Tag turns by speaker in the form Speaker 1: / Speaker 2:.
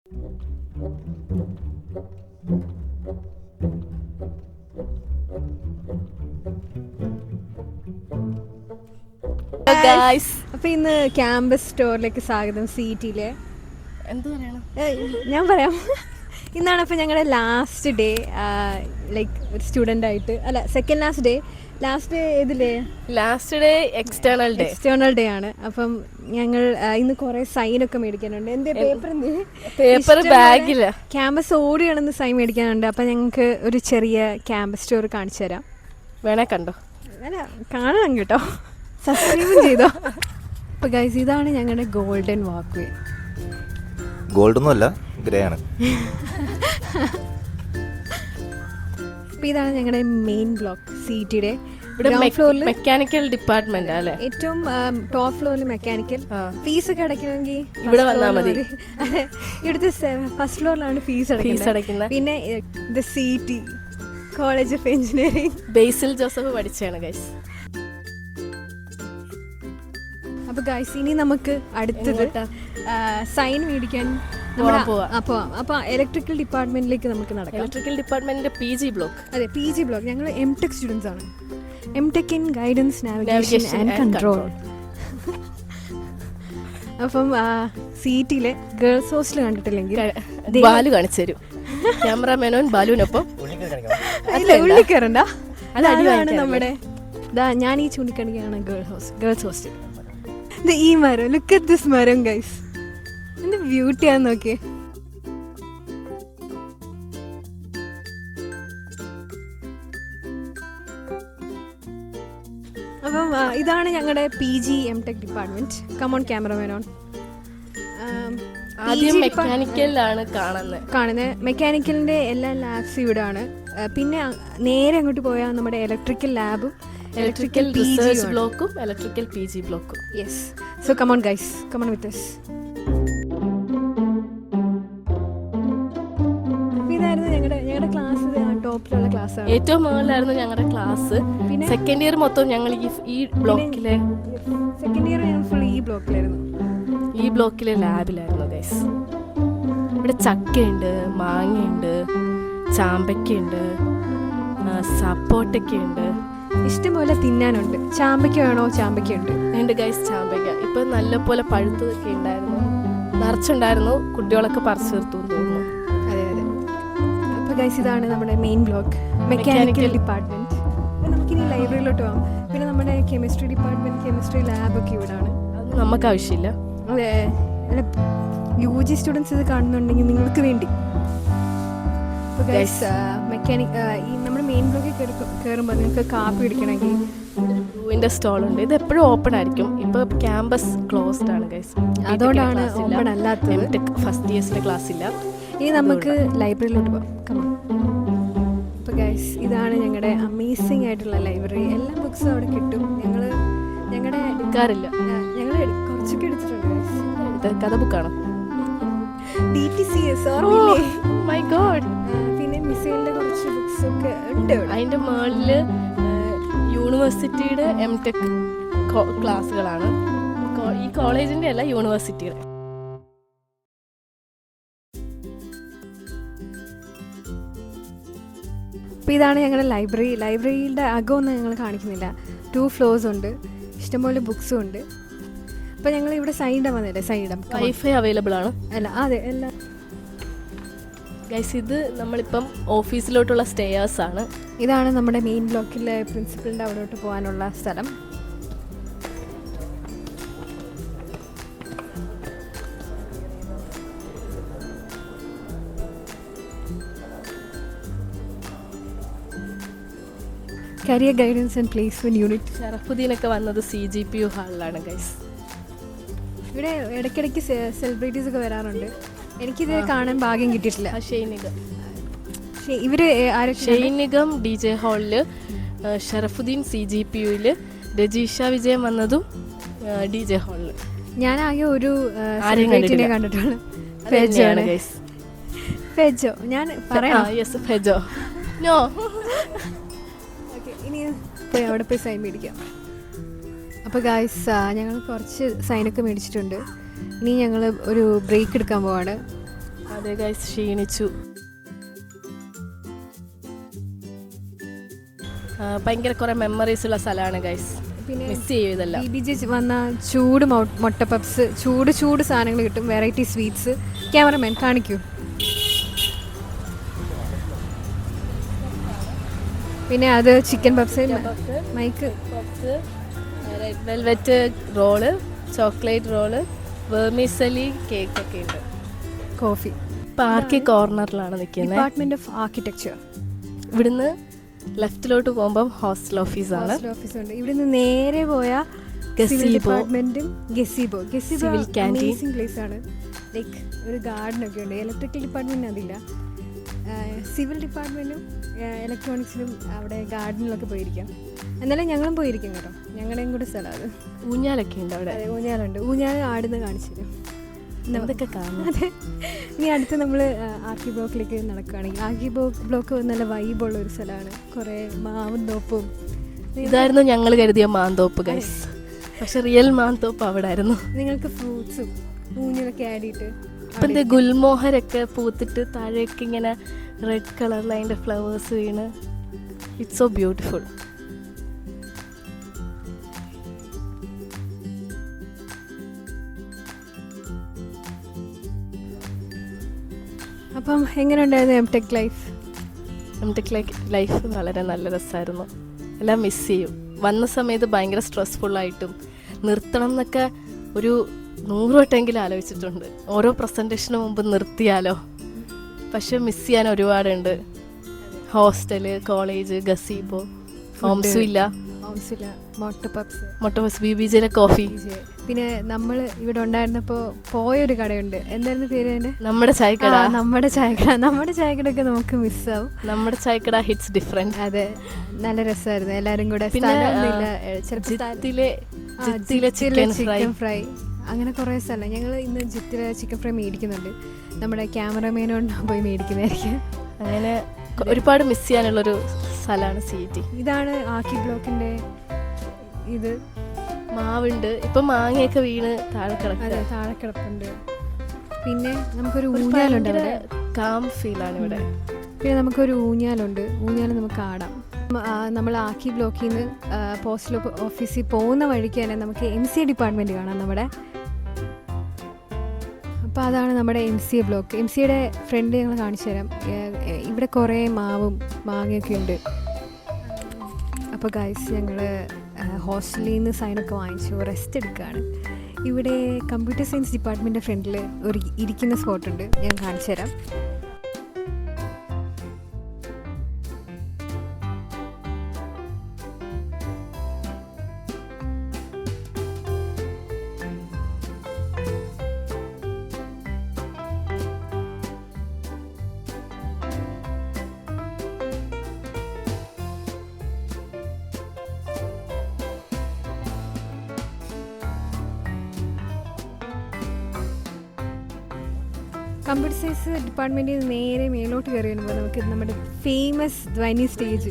Speaker 1: അപ്പൊ ഇന്ന് ക്യാമ്പസ് സ്റ്റോറിലേക്ക് സ്വാഗതം. CETയിലെ
Speaker 2: എന്ത് പറയണം,
Speaker 1: ഞാൻ പറയാം. ഇന്നാണ് അപ്പോൾ ഞങ്ങളുടെ ലാസ്റ്റ് ഡേ, ലൈക്ക് ഒരു സ്റ്റുഡൻ്റ് ആയിട്ട്. അല്ല, സെക്കൻഡ് ലാസ്റ്റ് ഡേ ഇതില്ലേ,
Speaker 2: ലാസ്റ്റ് ഡേ എക്സ്റ്റേണൽ ഡേ
Speaker 1: ആണ്. അപ്പം ഞങ്ങൾ ഇന്ന് കുറേ സൈനൊക്കെ മേടിക്കാനുണ്ട്. എൻ്റെ
Speaker 2: പേപ്പർ ബാഗില്ല,
Speaker 1: ക്യാമ്പസ് ഓടിയാണെന്ന് സൈൻ മേടിക്കാനുണ്ട്. അപ്പം ഞങ്ങൾക്ക് ഒരു ചെറിയ ക്യാമ്പസ് സ്റ്റോർ കാണിച്ചു തരാം.
Speaker 2: വേണേ കണ്ടോ?
Speaker 1: അല്ല, കാണണം കേട്ടോ, സബ്സ്ക്രൈബും ചെയ്തോ. അപ്പോൾ ഗൈസ്, ഇതാണ് ഞങ്ങളുടെ ഗോൾഡൻ വാക്ക് വേ.
Speaker 3: ഗോൾഡൊന്നും അല്ല, ഗ്രേ ആണ്.
Speaker 1: അപ്പോൾ ഇതാണ് ഞങ്ങളുടെ മെയിൻ ബ്ലോക്ക്, CETയുടെ
Speaker 2: ഫ്ലോറിൽ മെക്കാനിക്കൽ ഡിപ്പാർട്ട്മെന്റ് അല്ലേ.
Speaker 1: ഏറ്റവും ടോപ്പ് ഫ്ലോറിൽ മെക്കാനിക്കൽ. ഫീസ് ഒക്കെ അടയ്ക്കണമെങ്കിൽ
Speaker 2: ഇവിടെ വന്നാൽ മതി.
Speaker 1: ഇവിടുത്തെ ഫസ്റ്റ് ഫ്ലോറിലാണ് ഫീസ് അടയ്ക്കുന്നത്. പിന്നെ CET college of engineering,
Speaker 2: Basil Joseph പഠിച്ചാണ് ഗൈസ്.
Speaker 1: അപ്പോൾ ഗൈസ്, ഇനി നമുക്ക് അടുത്തത് സൈൻ മേടിക്കാൻ പോവാം. അപ്പോൾ ഇലക്ട്രിക്കൽ ഡിപ്പാർട്ട്മെന്റിലേക്ക് നമുക്ക് നടക്കാം.
Speaker 2: ഇലക്ട്രിക്കൽ ഡിപ്പാർട്ട്മെന്റിന്റെ PG ബ്ലോക്ക്.
Speaker 1: അതെ, PG ബ്ലോക്ക്. ഞങ്ങൾ MTech സ്റ്റുഡൻസ് ആണ്. MTech in guidance, navigation and control. അപ്പം CETയിലെ ഗേൾസ് ഹോസ്റ്റൽ കണ്ടിട്ടില്ലെങ്കിൽ
Speaker 2: ബാലു കാണിച്ചു തരും. ക്യാമറാമാനോൻ ബാലുവിനൊപ്പം.
Speaker 1: ഉള്ളിക്കറണ്ട, അതാണ് നമ്മുടെ. ഞാൻ ഈ ചൂണ്ടിക്കാണിക്കാണ് ഗേൾസ് ഹോസ്റ്റൽ. ഈ മരം, ലുക്ക് അറ്റ് ദിസ് മരം ഗൈസ്, എന്ത് ബ്യൂട്ടിയാന്ന് നോക്കിയേ. അപ്പം ഇതാണ് ഞങ്ങളുടെ PG MTech department. Come on cameraman on.
Speaker 2: ആദ്യം മെക്കാനിക്കലാണ് കാണുന്നത്.
Speaker 1: മെക്കാനിക്കലിന്റെ എല്ലാ ലാബ്സും ഇവിടെ ആണ്. പിന്നെ നേരെ അങ്ങോട്ട് പോയാൽ നമ്മുടെ ഇലക്ട്രിക്കൽ ലാബും
Speaker 2: ഇലക്ട്രിക്കൽ റിസർച്ച് ബ്ലോക്കും ഇലക്ട്രിക്കൽ PG ബ്ലോക്കും.
Speaker 1: Yes, so come on guys, come on with us. ഇതായിരുന്നു ഞങ്ങളുടെ ക്ലാസ്. ടോപ്പിലുള്ള ക്ലാസ്സാണ്, ഏറ്റവും
Speaker 2: മുകളിലായിരുന്നു ഞങ്ങളുടെ ക്ലാസ്. പിന്നെ സെക്കൻഡ് ഇയർ മൊത്തം ഞങ്ങൾ ഈ ബ്ലോക്കിലെ,
Speaker 1: സെക്കൻഡ് ഇയർ ഞങ്ങൾ ഫുൾ ഈ ബ്ലോക്കിലായിരുന്നു.
Speaker 2: ഈ ബ്ലോക്കിലെ ലാബിലായിരുന്നു ഗൈസ്. ഇവിടെ ചക്കയുണ്ട്, മാങ്ങയുണ്ട്, ചാമ്പയ്ക്കുണ്ട്, സപ്പോട്ടയ്ക്കുണ്ട്,
Speaker 1: ഇഷ്ടംപോലെ തിന്നാനുണ്ട്. ചാമ്പയ്ക്ക വേണോ? ചാമ്പയ്ക്കുണ്ട്.
Speaker 2: ഉണ്ട് ഗൈസ്, ചാമ്പയ്ക്ക ഇപ്പൊ നല്ലപോലെ പഴുത്തതൊക്കെ ഉണ്ടായിരുന്നു, നിറച്ചുണ്ടായിരുന്നു. കുട്ടികളൊക്കെ പറിച്ചു തീർത്തു തോന്നുന്നു.
Speaker 1: അതെ അതെ. അപ്പൊ ഗൈസ്, ഇതാണ് നമ്മുടെ മെയിൻ ബ്ലോക്ക്, മെക്കാനിക്കൽ ഡിപ്പാർട്ട്മെന്റ്. നമുക്കിനി ലൈബ്രറിയിലോട്ട് പോകാം. പിന്നെ നമ്മുടെ കെമിസ്ട്രി ഡിപ്പാർട്ട്മെന്റ്, കെമിസ്ട്രി ലാബൊക്കെ ഇവിടാണ്.
Speaker 2: അത് നമുക്ക് ആവശ്യമില്ല.
Speaker 1: അതെ, UG സ്റ്റുഡൻസ് ഇത് കാണുന്നുണ്ടെങ്കിൽ നിങ്ങൾക്ക് വേണ്ടി. നമ്മുടെ മെയിൻ ബ്ലോക്കിൽ കയറുമ്പോൾ നിങ്ങൾക്ക് കാപ്പി പിടിക്കണമെങ്കിൽ
Speaker 2: ൂവിന്റെ സ്റ്റോൾ ഉണ്ട്. ഇത് എപ്പോഴും ഓപ്പൺ ആയിരിക്കും. ഇപ്പൊ ക്യാമ്പസ് ക്ലോസ്ഡ് ആണ് ഗൈസ്,
Speaker 1: അതുകൊണ്ടാണ് ഓപ്പൺ അല്ലാത്തത്.
Speaker 2: ഫസ്റ്റ് ഇയേഴ്സിന്റെ ക്ലാസ് ഇല്ല.
Speaker 1: ഇനി നമുക്ക് ലൈബ്രറിയിലോട്ട് പോകാം. കമോൺ. അപ്പോൾ ഗൈസ്, ഇതാണ് ഞങ്ങളുടെ അമേസിംഗ് ആയിട്ടുള്ള ലൈബ്രറി. എല്ലാ ബുക്സും അവിടെ കിട്ടും. ഞങ്ങളുടെ
Speaker 2: എടുക്കാറില്ല,
Speaker 1: ഞങ്ങൾ കുറച്ചൊക്കെ എടുത്തിട്ടുണ്ട്.
Speaker 2: കഥ ബുക്കാണോ?
Speaker 1: DTCS.
Speaker 2: My God.
Speaker 1: പിന്നെ മിസൈലിന്റെ കുറച്ച് ബുക്സ് ഒക്കെ ഉണ്ട്.
Speaker 2: അതിന്റെ മുകളിൽ യൂണിവേഴ്സിറ്റിയുടെ MTech ക്ലാസ്സുകളാണ്. ഈ കോളേജിന്റെ അല്ല, യൂണിവേഴ്സിറ്റിയുടെ.
Speaker 1: അപ്പോൾ ഇതാണ് ഞങ്ങളുടെ ലൈബ്രറി. ലൈബ്രറിയുടെ അകമൊന്നും ഞങ്ങൾ കാണിക്കുന്നില്ല. 2 floors ഉണ്ട്, ഇഷ്ടംപോലെ ബുക്സും ഉണ്ട്. അപ്പോൾ ഞങ്ങൾ ഇവിടെ സൈഡ് വന്നില്ലേ, സൈഡ്
Speaker 2: വൈഫൈ അവൈലബിൾ ആണ്.
Speaker 1: അല്ല, അതെ, എല്ലാം
Speaker 2: ഗൈസ്. ഇത് നമ്മളിപ്പം ഓഫീസിലോട്ടുള്ള സ്റ്റേയേഴ്സ് ആണ്.
Speaker 1: ഇതാണ് നമ്മുടെ മെയിൻ ബ്ലോക്കിലെ പ്രിൻസിപ്പലിൻ്റെ അവിടോട്ട് പോകാനുള്ള സ്ഥലം. Career guidance and placement unit.
Speaker 2: ഷറഫുദ്ദീനൊക്കെ വന്നത് CGPU ഹാളിലാണ് ഗൈസ്.
Speaker 1: ഇവിടെ ഇടയ്ക്കിടയ്ക്ക് സെലിബ്രിറ്റീസ് ഒക്കെ വരാറുണ്ട്. എനിക്കിത് കാണാൻ ഭാഗ്യം കിട്ടിയിട്ടില്ല. ഇവര്
Speaker 2: ഷെയ്നിഗം DJ ഹാളില്, ഷറഫുദ്ദീൻ CGPUയിൽ, രജീഷ വിജയം വന്നതും DJ ഹാളില്.
Speaker 1: ഞാനാകെ ഒരു സെലിബ്രിറ്റിനെ കണ്ടിട്ടുള്ളൂ. ഫെജോ. ഞാൻ പറയാം.
Speaker 2: യെസ്, ഫെജോ. നോ.
Speaker 1: ഓക്കെ, ഇനി പോയി അവിടെ പോയി സൈൻ മേടിക്കാം. അപ്പോൾ ഗായ്സ്, ഞങ്ങൾ കുറച്ച് സൈനൊക്കെ മേടിച്ചിട്ടുണ്ട്. ഇനി ഞങ്ങൾ ഒരു ബ്രേക്ക് എടുക്കാൻ പോവാണ്.
Speaker 2: അതെ ഗൈസ്, ക്ഷീണിച്ചു. ഭയങ്കര കുറെ മെമ്മറീസ് ഉള്ള സ്ഥലമാണ് ഗൈസ്.
Speaker 1: പിന്നെ
Speaker 2: മിസ് ചെയ്യും ഇതെല്ലാം.
Speaker 1: BBJ വന്ന ചൂട് മുട്ട പപ്സ്, ചൂട് സാധനങ്ങൾ കിട്ടും, വെറൈറ്റി സ്വീറ്റ്സ്. ക്യാമറമാൻ കാണിക്കൂ. പിന്നെ അത് chicken puffs, mike
Speaker 2: puffs, red velvet roll, chocolate roll, vermicelli cake ഒക്കെ ഉണ്ട്.
Speaker 1: കോഫി.
Speaker 2: പാർക്കി കോർണറിലാണ് നിൽക്കുന്നത്.
Speaker 1: Department of architecture.
Speaker 2: ഇവിടുന്ന് ലെഫ്റ്റിലോട്ട് പോകുമ്പോൾ ഹോസ്റ്റൽ ഓഫീസാണ്.
Speaker 1: ഓഫീസുണ്ട്. ഇവിടുന്ന് നേരെ പോയ ഡിപ്പാർട്ട്മെന്റും ഗസീബോ
Speaker 2: Civil canteen.
Speaker 1: പ്ലേസ് ആണ്. ലൈക്ക് ഒരു ഗാർഡൻ ഒക്കെ ഉണ്ട്. ഇലക്ട്രിക്കൽ ഡിപ്പാർട്ട്മെന്റ് അതില്ല. സിവിൽ ഡിപ്പാർട്ട്മെന്റും ഇലക്ട്രോണിക്സിലും അവിടെ ഗാർഡനിലൊക്കെ പോയിരിക്കാം. എന്നാലും ഞങ്ങളും പോയിരിക്കും കേട്ടോ. ഞങ്ങളുടെയും കൂടെ സ്ഥലം അത്.
Speaker 2: ഊഞ്ഞാലൊക്കെ ഉണ്ട് അവിടെ.
Speaker 1: ഊഞ്ഞാലുണ്ട്. ഊഞ്ഞാൽ ആടുന്ന കാണിച്ചു തരും.
Speaker 2: ഇതൊക്കെ കാണാം.
Speaker 1: അതെ. ഇനി അടുത്ത് നമ്മൾ ആർക്കി ബ്ലോക്കിലേക്ക് നടക്കുകയാണെങ്കിൽ ആർക്കി ബ്ലോക്ക് നല്ല വൈബുള്ള ഒരു സ്ഥലമാണ്. കുറേ മാവും തോപ്പും.
Speaker 2: ഇതായിരുന്നു ഞങ്ങൾ കരുതിയ മാന്തോപ്പ് ഗൈസ്. പക്ഷെ റിയൽ മാന്തോപ്പ് അവിടെ ആയിരുന്നു.
Speaker 1: നിങ്ങൾക്ക് ഫ്രൂട്ട്സും ഊഞ്ഞിലൊക്കെ ആഡിയിട്ട്
Speaker 2: ഇപ്പം ഗുൽമോഹരൊക്കെ പൂത്തിട്ട് താഴേക്ക് ഇങ്ങനെ റെഡ് കളറിൽ അതിൻ്റെ ഫ്ലവേഴ്സ് വീണ്. It's so beautiful.
Speaker 1: അപ്പം എങ്ങനെ ഉണ്ടായിരുന്നു എംടെക് ലൈഫ്?
Speaker 2: എംടെക് ലൈഫ് വളരെ നല്ല രസമായിരുന്നു. എല്ലാം മിസ് ചെയ്യും. വന്ന സമയത്ത് ഭയങ്കര സ്ട്രെസ്ഫുള്ളായിട്ടും നിർത്തണം എന്നൊക്കെ ഒരു 100 വട്ടമെങ്കിലും ആലോചിച്ചിട്ടുണ്ട്. ഓരോ പ്രസൻറ്റേഷന് മുമ്പ് നിർത്തിയാലോ. പക്ഷെ മിസ് ചെയ്യാൻ ഒരുപാടുണ്ട്. ഹോസ്റ്റല്, കോളേജ്, ഗസീബോ, ഹോംസും ഇല്ല. മുട്ട പപ്സ്, BBJയിലെ കോഫി.
Speaker 1: പിന്നെ നമ്മൾ ഇവിടെ ഉണ്ടായിരുന്നപ്പോൾ പോയൊരു കടയുണ്ട്. എന്തായിരുന്നു പേര് അതിൻ്റെ?
Speaker 2: നമ്മുടെ ചായക്കട.
Speaker 1: നമ്മുടെ ചായക്കടയൊക്കെ നമുക്ക് മിസ്സാവും.
Speaker 2: നമ്മുടെ ചായക്കട ഹിറ്റ്സ് ഡിഫറെന്റ്.
Speaker 1: അതെ, നല്ല രസമായിരുന്നു എല്ലാവരും കൂടെ.
Speaker 2: പിന്നെ
Speaker 1: ചിക്കൻ ഫ്രൈ, അങ്ങനെ കുറേ സ്ഥലം. ഞങ്ങൾ ഇന്ന് ജിത്തിലെ ചിക്കൻ ഫ്രൈ മേടിക്കുന്നുണ്ട്. നമ്മുടെ ക്യാമറമാനോട് പോയി മേടിക്കുന്നതായിരിക്കും.
Speaker 2: അങ്ങനെ ഒരുപാട് മിസ് ചെയ്യാനുള്ളൊരു സ്ഥലമാണ് CET.
Speaker 1: ഇതാണ് ആർക്കി ബ്ലോക്കിൻ്റെ ഇത്.
Speaker 2: മാവുണ്ട്. ഇപ്പം മാങ്ങയൊക്കെ വീണ് താഴെ
Speaker 1: കിടപ്പുണ്ട്. പിന്നെ നമുക്കൊരു ഊഞ്ഞാലുണ്ട് അവിടെ.
Speaker 2: കാം ഫീലാണ് ഇവിടെ.
Speaker 1: പിന്നെ നമുക്കൊരു ഊഞ്ഞാലുണ്ട്. ഊഞ്ഞാൽ നമുക്ക് ആടാം. നമ്മൾ ആർക്കി ബ്ലോക്കിൽ നിന്ന് പോസ്റ്റൽ ഓഫീസിൽ പോകുന്ന വഴിക്ക് തന്നെ നമുക്ക് MCA ഡിപ്പാർട്ട്മെൻറ്റ് കാണാം നമ്മുടെ. അപ്പോൾ അതാണ് നമ്മുടെ MCA ബ്ലോക്ക്. MCAയുടെ ഫ്രണ്ട് ഞങ്ങൾ കാണിച്ചു തരാം. ഇവിടെ കുറേ മാവും മാങ്ങയൊക്കെ ഉണ്ട്. അപ്പോൾ ഗൈസ്, ഞങ്ങൾ ഹോസ്റ്റലിൽ നിന്ന് സൈനൊക്കെ വാങ്ങിച്ചു റെസ്റ്റ് എടുക്കുകയാണ്. ഇവിടെ കമ്പ്യൂട്ടർ സയൻസ് ഡിപ്പാർട്ട്മെൻറ്റിൻ്റെ ഫ്രണ്ടിൽ ഒരു ഇരിക്കുന്ന സ്പോട്ടുണ്ട്. ഞാൻ കാണിച്ചു തരാം. കമ്പ്യൂട്ടർ സയൻസ് ഡിപ്പാർട്ട്മെൻറ്റിൽ നേരെ മേലോട്ട് കയറി വരുമ്പോൾ നമുക്ക് നമ്മുടെ ഫേമസ് ധ്വനി സ്റ്റേജ്